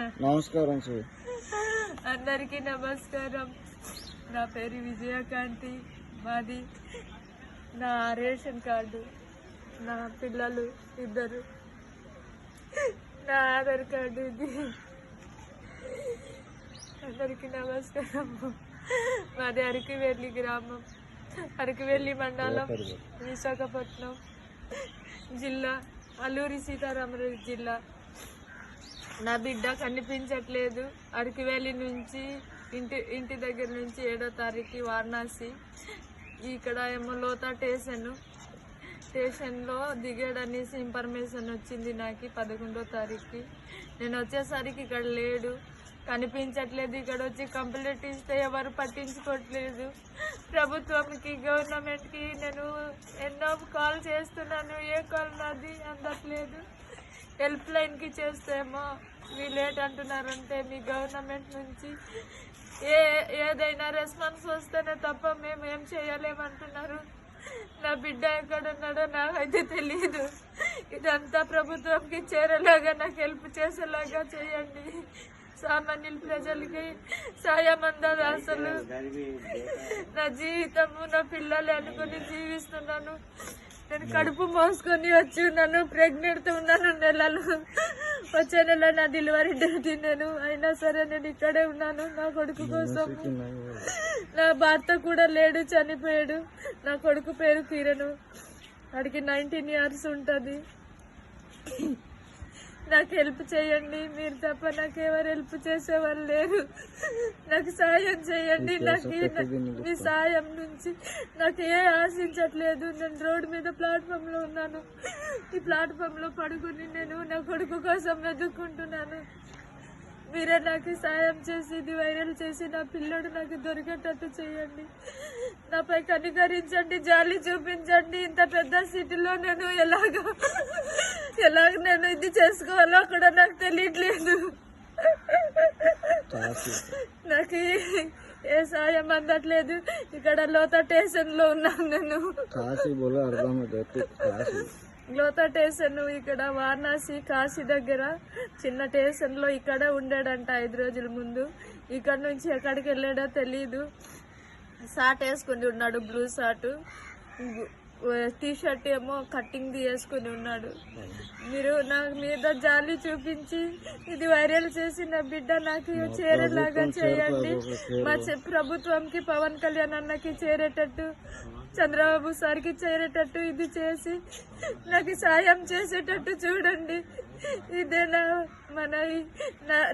నమస్కారం సార్. అందరికీ నమస్కారం. నా పేరు విజయకాంతి. మాది నా రేషన్ కార్డు, నా పిల్లలు ఇద్దరు, నా ఆధార్ కార్డు ఇది. అందరికీ నమస్కారం. మాది అరకువెల్లి గ్రామం, అరకువెల్లి మండలం, విశాఖపట్నం జిల్లా, అల్లూరి సీతారామరాజు జిల్లా. నా బిడ్డ కనిపించట్లేదు. అరకువెల్లి నుంచి ఇంటి దగ్గర నుంచి 7వ తారీఖు వారణాసి, ఇక్కడ ఏమో లోతా స్టేషన్లో దిగాడనేసి ఇన్ఫర్మేషన్ వచ్చింది నాకు 11వ తారీఖు. నేను వచ్చేసరికి ఇక్కడ లేడు, కనిపించట్లేదు. ఇక్కడ వచ్చి కంప్లైంట్ ఇస్తే ఎవరు పట్టించుకోవట్లేదు. ప్రభుత్వంకి, గవర్నమెంట్కి నేను ఎన్నో కాల్ చేస్తున్నాను, ఏ కాల్ నాది అందట్లేదు. హెల్ప్ లైన్కి చేస్తేమో వీళ్ళేట్ అంటున్నారంటే మీ గవర్నమెంట్ నుంచి ఏదైనా రెస్పాన్స్ వస్తేనే తప్ప మేము ఏం చేయలేమంటున్నారు. నా బిడ్డ ఎక్కడున్నాడో నాకైతే తెలియదు. ఇదంతా ప్రభుత్వంకి చేరేలాగా, నాకు హెల్ప్ చేసేలాగా చేయండి. సామాన్యుల ప్రజలకి సాయం అందదు. అసలు నా జీవితము నా పిల్లలే అనుకుని జీవిస్తున్నాను. నేను కడుపు మోసుకొని వచ్చి ఉన్నాను, ప్రెగ్నెంట్తో ఉన్నాను. వచ్చే నెల నా డెలివరీ డేట్ నేను. అయినా సరే నేను ఇక్కడే ఉన్నాను నా కొడుకు కోసం. నా భర్త కూడా లేడు, చనిపోయాడు. నా కొడుకు పేరు కిరణ్, వాడికి 19 years ఉంటుంది. నాకు హెల్ప్ చేయండి, మీరు తప్ప నాకు ఎవరు హెల్ప్ చేసేవాళ్ళు లేరు. నాకు సాయం చేయండి. నాకు మీ సాయం నుంచి నాకు ఏ ఆశించట్లేదు. నేను రోడ్డు మీద ప్లాట్ఫామ్లో ఉన్నాను. ఈ ప్లాట్ఫామ్లో పడుకుని నేను నా కొడుకు కోసం వెతుక్కుంటున్నాను. మీరే నాకు సాయం చేసి ఇది వైరల్ చేసి నా పిల్లడు నాకు దొరికేటట్టు చేయండి. నాపై కనికరించండి, జాలి చూపించండి. ఇంత పెద్ద సిటీలో నేను ఎలాగ నేను ఇది చేసుకోవాలో కూడా నాకు తెలియట్లేదు. నాకు ఏ సాయం అందట్లేదు. ఇక్కడ లోతా స్టేషన్లో ఉన్నాను నేను. లోతా స్టేషన్ ఇక్కడ వారణాసి కాశీ దగ్గర చిన్న స్టేషన్లో ఇక్కడ ఉండాడంట 5 రోజుల ముందు. ఇక్కడ నుంచి ఎక్కడికి వెళ్ళాడో తెలీదు. షార్ట్ వేసుకుని ఉన్నాడు, బ్లూ షార్ట్, టీషర్ట్ ఏమో కట్టింగ్ వేసుకుని ఉన్నాడు. మీరు నా మీద జాలి చూపించి ఇది వైరల్ చేసి నా బిడ్డ నాకు చేరేలాగా చేయండి. మా ప్రభుత్వంకి, పవన్ కళ్యాణ్ అన్నకి చేరేటట్టు, చంద్రబాబు సార్కి చేరేటట్టు ఇది చేసి నాకు సాయం చేసేటట్టు చూడండి. ఇదేనా మన